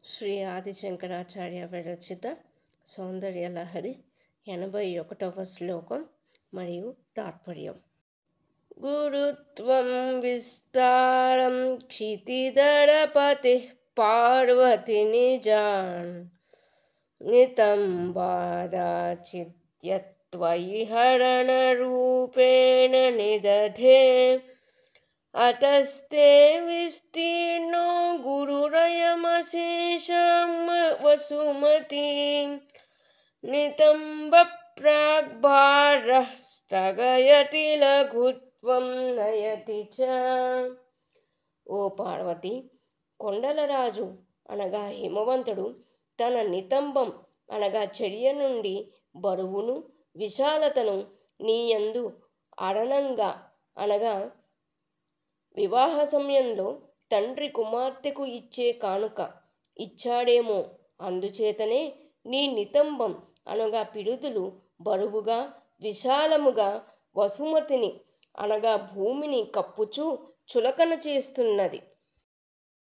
శ్రీ ఆదిశంకరాచార్య విరచిత సౌందర్యలహరి 81వ శ్లోకం మరియు తాత్పర్యం. గురుత్వం విస్తారం క్షితిధరపతి పార్వతి నిజాన్ నితంబాదాచిత్యత్వయి హరణ రూపేణ నిదధే అతస్తే విస్తీర్ణో గురురయమశేషం వసుమతి నితంబ ప్రాగ్భారః స్థగయతి లఘుత్వం నయతి చ. ఓ పార్వతి, కొండలరాజు అనగా హిమవంతుడు తన నితంబం అనగా చర్య నుండి బరువును విశాలతను నీయందు అరణంగా అనగా వివాహ సమయంలో తండ్రి కుమార్తెకు ఇచ్చే కానుక ఇచ్చాడేమో, అందుచేతనే నీ నితంబం అనగా పిడుదులు బరువుగా విశాలముగా వసుమతిని అనగా భూమిని కప్పుచూ చులకన చేస్తున్నది.